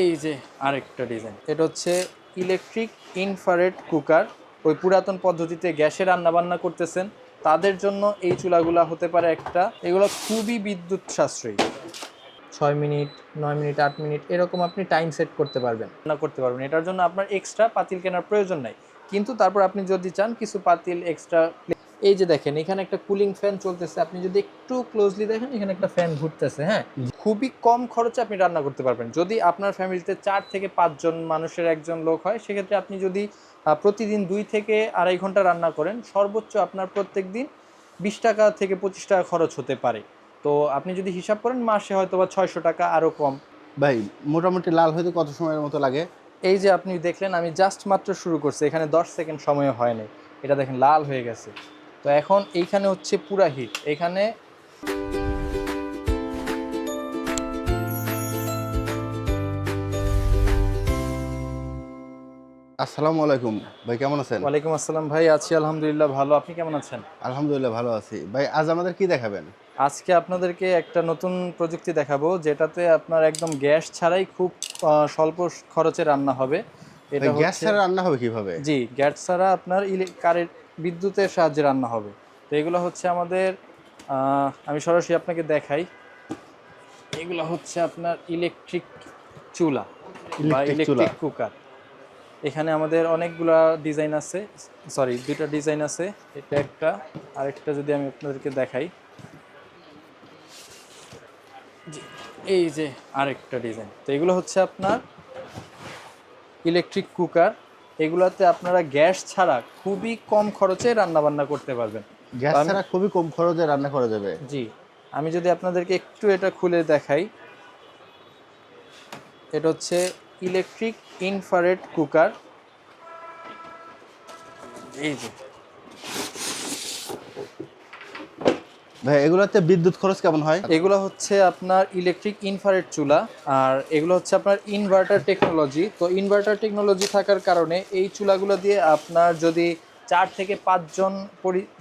এই যে আরেকটা ডিজাইন, এটা হচ্ছে ইলেকট্রিক ইনফ্রারেড কুকার। ওই পুরাতন পদ্ধতিতে গ্যাসে রান্নাবান্না করতেছেন তাদের জন্য এই চুলাগুলা হতে পারে একটা। এগুলো খুবই বিদ্যুৎ সাশ্রয়ী। 6 মিনিট, 9 মিনিট, 8 মিনিট এরকম আপনি টাইম সেট করতে পারবেন, রান্না করতে পারবেন। এটার জন্য আপনার এক্সট্রা পাতিল কেনার প্রয়োজন নাই। কিন্তু তারপর আপনি যদি চান কিছু পাতিল এক্সট্রা, এই যে দেখেন এখানে একটা কুলিং ফ্যান চলতেছে, আপনি যদি একটু ক্লোজলি দেখেন এখানে একটা ফ্যান ঘুরতেছে। হ্যাঁ, খুবই কম খরচে আপনি রান্না করতে পারবেন। যদি আপনার ফ্যামিলিতে 4 থেকে 5 জন মানুষের একজন লোক হয়, সেক্ষেত্রে আপনি যদি প্রতিদিন 2 থেকে আড়াই ঘন্টা রান্না করেন, সর্বোচ্চ আপনার প্রত্যেক দিন 20 টাকা থেকে 25 টাকা খরচ হতে পারে। তো আপনি যদি হিসাব করেন মাসে হয়তো বা 600 টাকা, আরও কম। ভাই মোটামুটি লাল হইতে কত সময়ের মতো লাগে? এই যে আপনি দেখলেন আমি জাস্ট মাত্র শুরু করছি, এখানে 10 সেকেন্ড সময় হয়নি, এটা দেখেন লাল হয়ে গেছে। তো এখন এইখানে হচ্ছে পুরা হিট। এখানে আসসালামু আলাইকুম ভাই, কেমন আছেন? ওয়ালাইকুম আসসালাম ভাই, আছি আলহামদুলিল্লাহ ভালো। আপনি কেমন আছেন? আলহামদুলিল্লাহ ভালো আছি ভাই। আজ আমাদের কি দেখাবেন? আজকে আপনাদেরকে একটা নতুন প্রযুক্তি দেখাবো, যেটাতে আপনার একদম গ্যাস ছাড়াই খুব স্বল্প খরচে রান্না হবে। ভাই এটা গ্যাস হচ্ছে, ছাড়া রান্না হবে কিভাবে? জি, গ্যাস ছাড়া আপনার কারেন্ট বিদ্যুতের সাহায্যে রান্না হবে। তো এগুলো হচ্ছে আমাদের, আমি সরাসরি আপনাকে দেখাই। এগুলো হচ্ছে আপনার ইলেকট্রিক চুলা বা ইলেকট্রিক চুলা। Electric cooker. এখানে আমাদের অনেকগুলা ডিজাইন আছে, সরি দুইটা ডিজাইন আছে। এটা একটা, আরেকটা যদি আমি আপনাদেরকে দেখাই, জি, এই যে আরেকটা ডিজাইন। তো এগুলো হচ্ছে আপনার ইলেকট্রিক কুকার। এগুলাতে আপনারা গ্যাস ছাড়া খুবই কম খরচে রান্না বান্না করতে পারবেন। তো গ্যাস আমি, ছাড়া খুবই কম খরচে রান্না করা যাবে। জি, আমি যদি আপনাদেরকে একটু এটা খুলে দেখাই, এটা হচ্ছে ইলেকট্রিক ইনফ্রারেড কুকার। এই যে, ভাই এগুলোতে বিদ্যুৎ খরচ কেমন হয়? এগুলো হচ্ছে আপনার ইলেকট্রিক ইনফ্রারেড চুলা, আর এগুলো হচ্ছে আপনার ইনভার্টার টেকনোলজি। তো ইনভার্টার টেকনোলজি থাকার কারণে এই চুলাগুলো দিয়ে আপনার যদি 4 থেকে 5 জন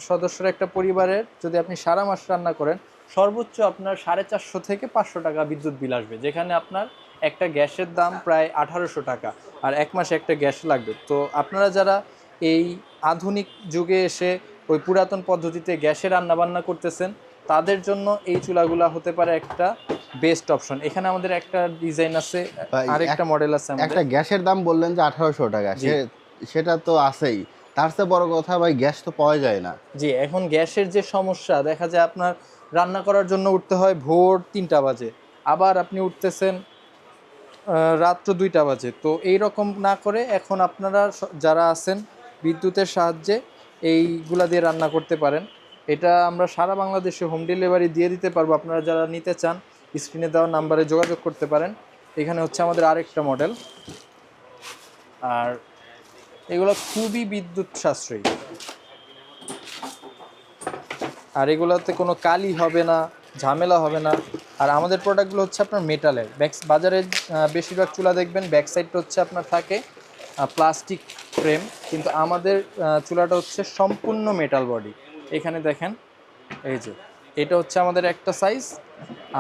সদস্যের একটা পরিবারের যদি আপনি সারা মাস রান্না করেন, সর্বোচ্চ আপনার 450 থেকে 500 টাকা বিদ্যুৎ বিল আসবে, যেখানে আপনার একটা গ্যাসের দাম প্রায় 1800 টাকা, আর এক মাসে একটা গ্যাস লাগবে। তো আপনারা যারা এই আধুনিক যুগে এসে ওই পুরাতন পদ্ধতিতে গ্যাসে রান্নাবান্না করতেছেন, তাদের জন্য এই চুলাগুলা হতে পারে একটা বেস্ট অপশন। এখানে আমাদের একটা ডিজাইন আছে, ভাই আরেকটা মডেল আছে আমাদের। একটা গ্যাসের দাম বললেন যে 1800 টাকা, সেটা তো আছেই। তার চেয়ে বড় কথা ভাই, গ্যাস তো পাওয়া যায় না। জি, এখন গ্যাসের যে সমস্যা, দেখা যায় আপনার রান্না করার জন্য উঠতে হয় ভোর 3টা বাজে, আবার আপনি উঠতেছেন রাত্র 2টা বাজে। তো এই রকম না করে এখন আপনারা যারা আছেন বিদ্যুতের সাহায্যে এইগুলা দিয়ে রান্না করতে পারেন। এটা আমরা সারা বাংলাদেশে হোম ডেলিভারি দিয়ে দিতে পারবো। আপনারা যারা নিতে চান স্ক্রিনে দেওয়া নাম্বারে যোগাযোগ করতে পারেন। এখানে হচ্ছে আমাদের আরেকটা মডেল, আর এগুলো খুবই বিদ্যুৎ সাশ্রয়ী, আর এগুলোতে কোনো কালি হবে না, ঝামেলা হবে না। আর আমাদের প্রোডাক্টগুলো হচ্ছে আপনার মেটালের। বাজারে বেশিরভাগ চুলা দেখবেন ব্যাক সাইডটা হচ্ছে আপনার থাকে প্লাস্টিক ফ্রেম, কিন্তু আমাদের চুলাটা হচ্ছে সম্পূর্ণ মেটাল বডি। এখানে দেখেন, এই যে এটা হচ্ছে আমাদের একটা সাইজ,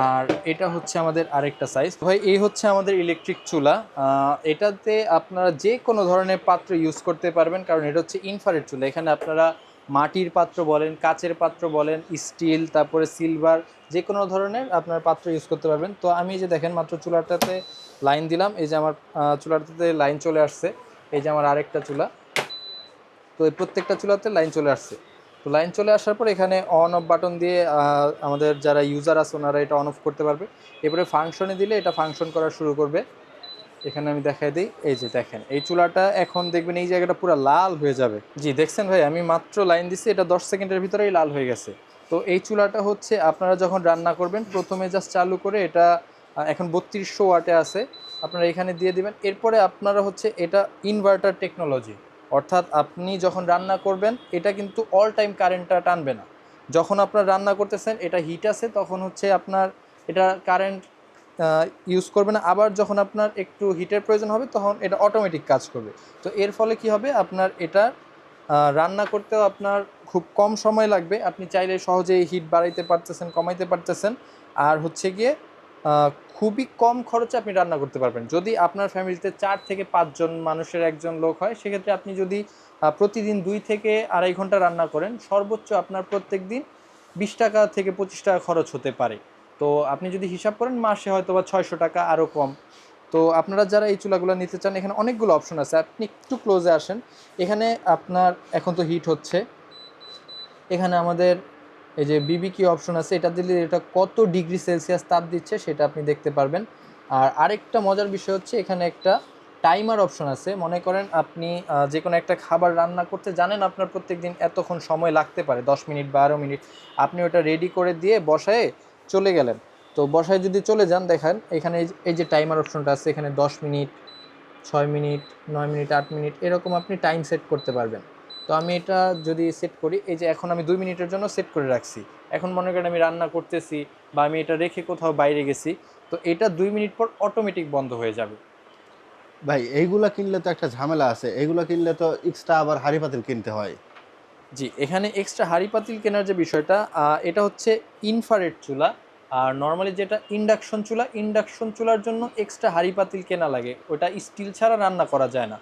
আর এটা হচ্ছে আমাদের আরেকটা সাইজ। ভাই এই হচ্ছে আমাদের ইলেকট্রিক চুলা। এটাতে আপনারা যে কোনো ধরনের পাত্র ইউজ করতে পারবেন, কারণ এটা হচ্ছে ইনফ্রারেড চুলা। এখানে আপনারা মাটির পাত্র বলেন, কাচের পাত্র বলেন, স্টিল, তারপরে সিলভার, যে কোনো ধরনের আপনার পাত্র ইউজ করতে পারবেন। তো আমি যে দেখেন মাত্র চুলাটাতে লাইন দিলাম, এই যে আমার চুলাটাতে লাইন চলে আসছে। এই যে আমার আরেকটা চুলা, তো এই প্রত্যেকটা চুলাতে লাইন চলে আসছে। তো লাইন চলে আসার পর এখানে অন অফ বাটন দিয়ে আমাদের যারা ইউজার আছে ওনারা এটা অন অফ করতে পারবে। এরপরে ফাংশনে দিলে এটা ফাংশন করা শুরু করবে। এখানে আমি দেখাই দিই, এই যে দেখেন এই চুলাটা এখন দেখবেন এই জায়গাটা পুরো লাল হয়ে যাবে। জি দেখছেন ভাই, আমি মাত্র লাইন দিছি, এটা 10 সেকেন্ডের ভিতরেই লাল হয়ে গেছে। তো এই চুলাটা হচ্ছে আপনারা যখন রান্না করবেন প্রথমে জাস্ট চালু করে এটা, এখন 3200 ওয়াটে আছে, আপনারা এখানে দিয়ে দিবেন। এরপরে আপনারা হচ্ছে এটা ইনভার্টার টেকনোলজি, অর্থাৎ আপনি যখন রান্না করবেন এটা কিন্তু অল টাইম কারেন্টটা টানবে না। যখন আপনার রান্না করতেছেন এটা হিট আছে, তখন হচ্ছে আপনার এটা কারেন্ট ইউজ করবে না। আবার যখন আপনার একটু হিটের প্রয়োজন হবে তখন এটা অটোমেটিক কাজ করবে। তো এর ফলে কি হবে, আপনার এটা রান্না করতেও আপনার খুব কম সময় লাগবে। আপনি চাইলে সহজেই হিট বাড়াইতে পারতেছেন, কমাইতে পারতেছেন। আর হচ্ছে গিয়ে খুবই কম খরচে আপনি রান্না করতে পারবেন। যদি আপনার ফ্যামিলিতে ৪ থেকে ৫ জন মানুষের একজন লোক হয়, সেক্ষেত্রে আপনি যদি প্রতিদিন ২ থেকে ২.৫ ঘন্টা রান্না করেন, সর্বোচ্চ আপনার প্রত্যেকদিন ৳২০ থেকে ৳২৫ খরচ হতে পারে। তো আপনি যদি হিসাব করেন মাসে হয়তোবা ৳৬০০, আরও কম। তো আপনারা যারা এই চুলাগুলো নিতে চান, এখানে অনেকগুলো অপশন আছে। আপনি একটু ক্লোজে আসেন। এখানে আপনার এখন তো হিট হচ্ছে। এখানে আমাদের এই যে বিবিকিউ অপশন আছে, এটা দিলে এটা কত ডিগ্রি সেলসিয়াস তাপ দিচ্ছে সেটা আপনি দেখতে পারবেন। আর আরেকটা মজার বিষয় হচ্ছে এখানে একটা টাইমার অপশন আছে। মনে করেন আপনি যে কোনো একটা খাবার রান্না করতে জানেন আপনার প্রত্যেকদিন এতক্ষণ সময় লাগতে পারে, 10 মিনিট বা 12 মিনিট। আপনি ওটা রেডি করে দিয়ে বসায়ে চলে গেলেন। তো বসায় যদি চলে যান, দেখেন এখানে এই যে টাইমার অপশনটা আছে, এখানে 10 মিনিট, 6 মিনিট, 9 মিনিট, 8 মিনিট এরকম আপনি টাইম সেট করতে পারবেন। তো আমি এটা যদি সেট করি, এই যে এখন আমি 2 মিনিটের জন্য সেট করে রাখছি। এখন মনে করেন আমি রান্না করতেছি বা আমি এটা রেখে কোথাও বাইরে গেছি, তো এটা 2 মিনিট পর অটোমেটিক বন্ধ হয়ে যাবে। ভাই এইগুলা কিনলে তো একটা ঝামেলা আছে, এগুলা কিনলে তো এক্সট্রা আবার হাঁড়ি পাতিল কিনতে হয়। জি, এখানে এক্সট্রা হাঁড়ি পাতিল কেনার যে বিষয়টা, এটা হচ্ছে ইনফ্রারেড চুলা। আর নর্মালি যেটা ইন্ডাকশন চুলা, ইন্ডাকশন চুলার জন্য এক্সট্রা হাঁড়ি পাতিল কেনা লাগে, ওটা স্টিল ছাড়া রান্না করা যায় না।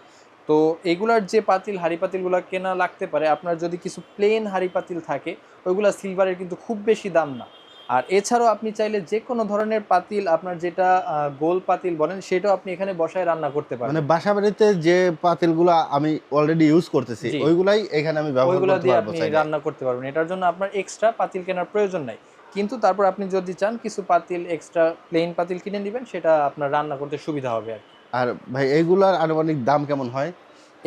তো এগুলার যে পাতিল, হাঁড়ি পাতিলগুলো কেনা লাগতে পারে, আপনার যদি কিছু প্লেন হাঁড়ি পাতিল থাকে, ওইগুলা সিলভারের কিন্তু খুব বেশি দাম না। আর এছাড়াও আপনি চাইলে যে কোনো ধরনের পাতিল, আপনার যেটা গোল পাতিল বলেন, সেটাও আপনি এখানে বসায় রান্না করতে পারবেন। মানে বাসা বাড়িতে যে পাতিলগুলা আমি অলরেডি ইউজ করতেছি, জি, ওইগুলাই এখানে আমি ব্যবহার ওইগুলা করতে দিয়ে পারবো আপনি চাইলে। রান্না করতে পারবেন। এটার জন্য আপনার এক্সট্রা পাতিল কেনার প্রয়োজন নাই। কিন্তু তারপর আপনি যদি চান কিছু পাতিল এক্সট্রা প্লেন পাতিল কিনে নিবেন, সেটা আপনার রান্না করতে সুবিধা হবে আর কি। আর ভাই এইগুলার আনুমানিক দাম কেমন হয়?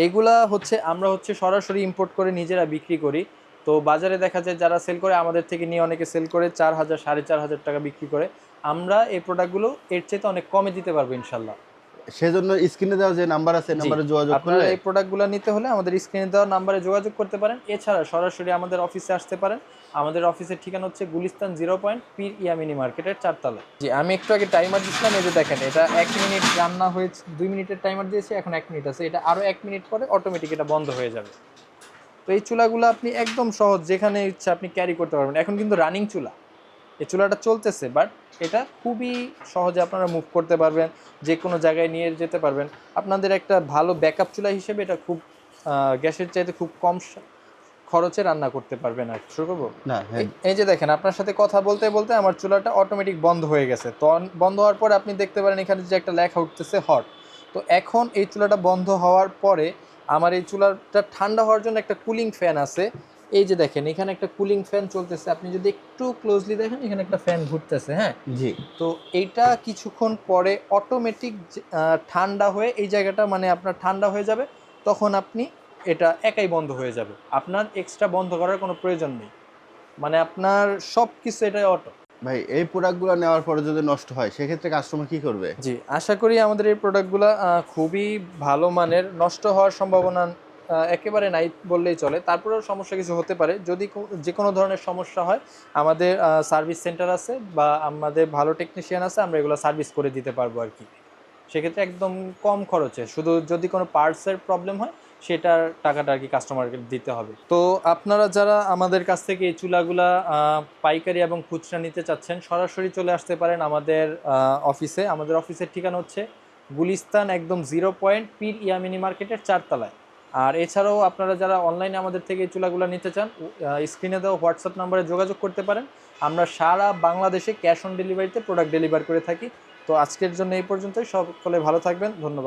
এগুলা হচ্ছে আমরা সরাসরি ইম্পোর্ট করে নিজেরা বিক্রি করি। তো বাজারে দেখা যায় যারা সেল করে আমাদের থেকে নিয়ে অনেকে সেল করে ৪,০০০, ৳৪,৫০০ বিক্রি করে। আমরা এই প্রোডাক্টগুলো এর চাইতে অনেক কমে দিতে পারবো ইনশাল্লাহ। সেজন্য স্ক্রিনে দেওয়া যে নাম্বার আছে, জি, নাম্বারে যোগাযোগ আপনারা করলে। এই প্রোডাক্টগুলো নিতে হলে আমাদের স্ক্রিনে দেওয়া নাম্বারে যোগাযোগ করতে পারেন। এছাড়া সরাসরি আমাদের অফিসে আসতে পারেন। আমাদের অফিসের ঠিকানা হচ্ছে গুলিস্তান 0 পয়েন্ট পীর ইয়ামিনী মার্কেটের 4 তলায়। জি, আমি একটু আগে টাইমার দিছিলাম, এই যে দেখেন এটা 1 মিনিট রান্না হয়েছে, 2 মিনিটের টাইমার দিয়েছি, এখন 1 মিনিট আছে। এটা আরও 1 মিনিট পরে অটোমেটিক এটা বন্ধ হয়ে যাবে। তো এই চুলাগুলো আপনি একদম সহজ, যেখানে ইচ্ছা আপনি ক্যারি করতে পারবেন। এখন কিন্তু রানিং চুলা, এই চুলাটা চলতেছে, বাট এটা খুবই সহজে আপনারা মুভ করতে পারবেন, যে কোনো জায়গায় নিয়ে যেতে পারবেন। আপনাদের একটা ভালো ব্যাকআপ চুলা হিসেবে এটা খুব গ্যাসের চাইতে খুব কম খরচে রান্না করতে পারবেন। আর শুরু করবো। না, হ্যাঁ। এই যে দেখেন, আপনার সাথে কথা বলতে বলতে আমার চুলাটা অটোমেটিক বন্ধ হয়ে গেছে। তো বন্ধ হওয়ার পরে আপনি দেখতে পারেন এখানে যে একটা লেখা উঠতেছে হট। তো এখন এই চুলাটা বন্ধ হওয়ার পরে আমার এই চুলাটা ঠান্ডা হওয়ার জন্য একটা কুলিং ফ্যান আছে। এই যে দেখেন এখানে একটা কুলিং ফ্যান চলতেছে, আপনি যদি একটু ক্লোজলি দেখেন এখানে একটা ফ্যান ঘুরতেছে, হ্যাঁ। জি। তো এইটা কিছুক্ষণ পরে অটোমেটিক ঠান্ডা হয়ে এই জায়গাটা মানে আপনার ঠান্ডা হয়ে যাবে, তখন আপনি এটা একাই বন্ধ হয়ে যাবে, আপনার এক্সট্রা বন্ধ করার কোনো প্রয়োজন নেই। মানে আপনার সব কিছু এটাই অটো। ভাই এই প্রোডাক্টগুলো নেওয়ার পরে যদি নষ্ট হয়, সেক্ষেত্রে কাস্টমার কি করবে? জি, আশা করি আমাদের এই প্রোডাক্টগুলো খুবই ভালো মানের, নষ্ট হওয়ার সম্ভাবনা একেবারে নাই বললেই চলে। তারপরেও সমস্যা কিছু হতে পারে, যদি যে কোনো ধরনের সমস্যা হয় আমাদের সার্ভিস সেন্টার আছে বা আমাদের ভালো টেকনিশিয়ান আছে, আমরা এগুলো সার্ভিস করে দিতে পারবো আর কি। সেক্ষেত্রে একদম কম খরচে, শুধু যদি কোনো পার্টসের প্রবলেম হয় সেটার টাকাটা আর কি কাস্টমারকে দিতে হবে। তো আপনারা যারা আমাদের কাছ থেকে এই চুলাগুলা পাইকারি এবং খুচরা নিতে চাচ্ছেন, সরাসরি চলে আসতে পারেন আমাদের অফিসে। আমাদের অফিসের ঠিকানা হচ্ছে গুলিস্তান একদম 0 পয়েন্ট পীর ইয়ামিনী মার্কেটের 4 তলায়। আর এছাড়াও আপনারা যারা অনলাইনে আমাদের থেকে এই চুলাগুলো নিতে চান, স্ক্রিনে দেওয়া হোয়াটসঅ্যাপ নাম্বারে যোগাযোগ করতে পারেন। আমরা সারা বাংলাদেশে ক্যাশ অন ডেলিভারিতে প্রোডাক্ট ডেলিভার করে থাকি। তো আজকের জন্য এই পর্যন্তই, সকলে ভালো থাকবেন, ধন্যবাদ।